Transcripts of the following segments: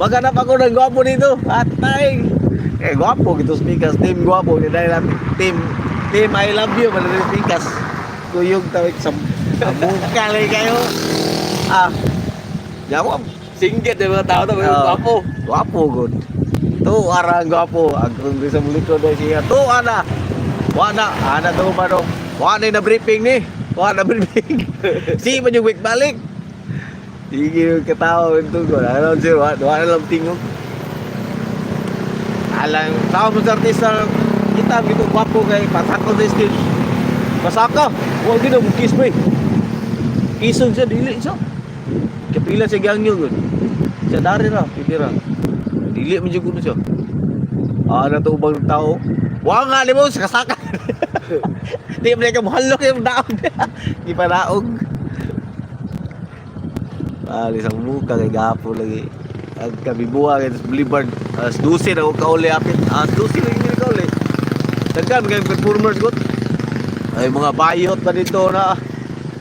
Maghanap ako ng gwapo dito. Atay. Eh, gwapo gitu Pikas. Team gwapo. Dahil team I love you. Malamig Pikas. Kuyog tawid sa bukal kayo. Ah. Yawa. Singgit yung mga tao to, gwapo. Gwapo good. Tu arang gwapo. Ang bisa muliko daw siya. Tu ana. Wala. Ana to ba do? Wala na briefing ni. Wala na briefing. Si man yung week balik. Sige ketawa itu ko. Ano sir, wala lang tingog. Alang tao mo sa artista kita gitu gwapo kay pasako sa stage. Pasaka. Wa gid mo kiss pa. Kisong siya dili siya. Kapila siya gangyo gud. Siya dari ra, pili ra. Dili man jud siya. Ana to ubang tao. Wa nga di mo sa kasaka. Di mo ka mahalo kay daog. Di pa daog. Ali sa muka kay gapo lagi. Ang kabibuha kay Boulevard. As 12 na ako kauli apit. As 12 lang yung kauli. Dagkan kay performers ko. Ay mga bayot pa dito na.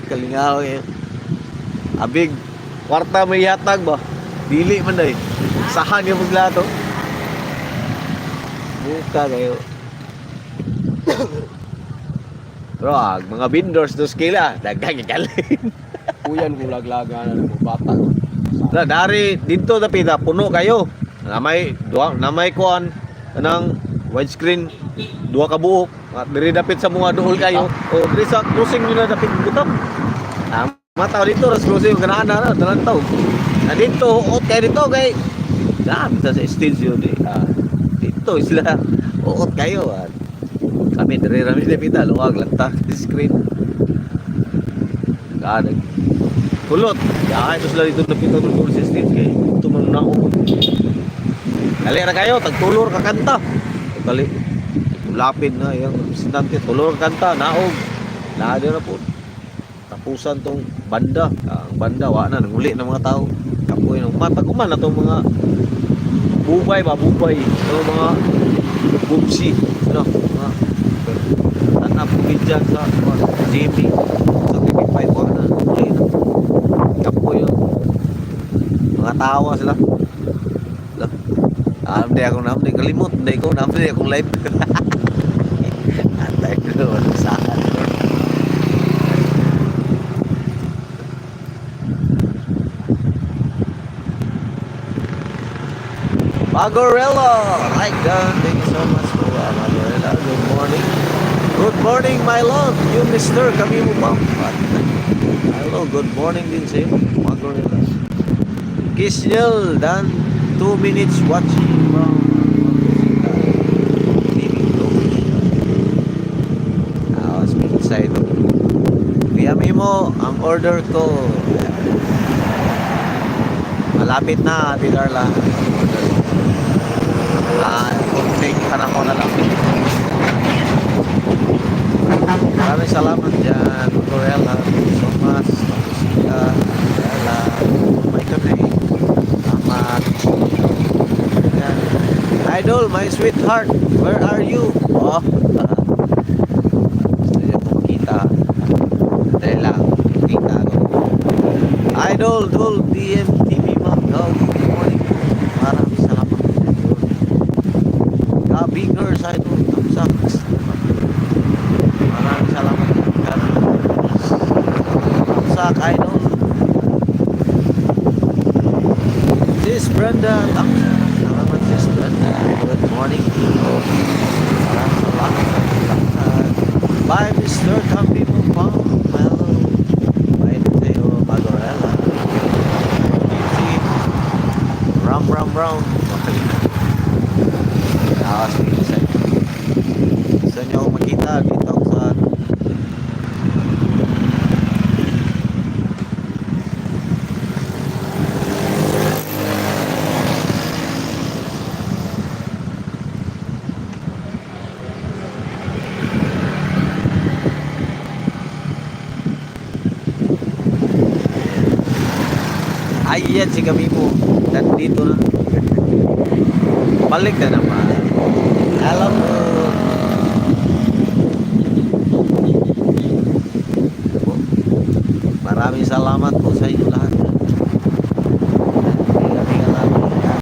Kalingaw eh. Abig kwarta may yatag ba? Dili man day. Sahan yung maglato. Muka kayo. Pero mga vendors dos kila dagang galing. Kuyan kung laglagan ng bata. Na dari dito dapita puno kayo. Namay kuan nang widescreen dua ka buok. At diri dapit sa mga duol kayo. O diri sa crossing nila dapit butam. Mataw dito ras crossing kanaan na dalang taw. Na dito ot kay dito kay dami sa stage yun eh. Dito sila uot kayo. Kami diri rami dapita luwag lang ta screen. Kadag kulot ya ito sila dito napito ng goal system kay ito man nao dali ra kayo tagtulor ka kanta dali lapid na yung representante tulor kanta naog lahat na po tapusan tong banda ang banda wa na nanguli ng mga tao kapoy ng mata kuman na tong mga bubay itong mga bubsi ano mga tanap bidyan sa Jimmy sa TV5 wa na nanguli na kapoy yun mga tawa sila hindi akong namdi kalimot hindi ko namdi akong live atay ko walang saan Magorella like that thank you so much for Magorella good morning my love you Mr. kami mo ba hello good morning din sa iyo Magorella kiss nil dan 2 minutes watching from TV I was inside Kuya Mimo ang order ko malapit na Ate Carla take panahon na lang maraming salamat dyan Corella Thomas Sika Corella may kami salamat yan. Idol my sweetheart where are you oh gusto niyo pong kita dahil lang kita ko Idol Dol DM TV Ma'am good morning maraming salamat Bigger sa ito tamsaks maraming salamat tamsak idol Sis Brenda tamsak salamat Sis Brenda good morning maraming salamat tamsak bye Mr. Kampi mo pa hello bye Teo Magorella round gusto nyo akong makita dito ako sa ayan si kami mo nandito na balik na naman alam mo maraming salamat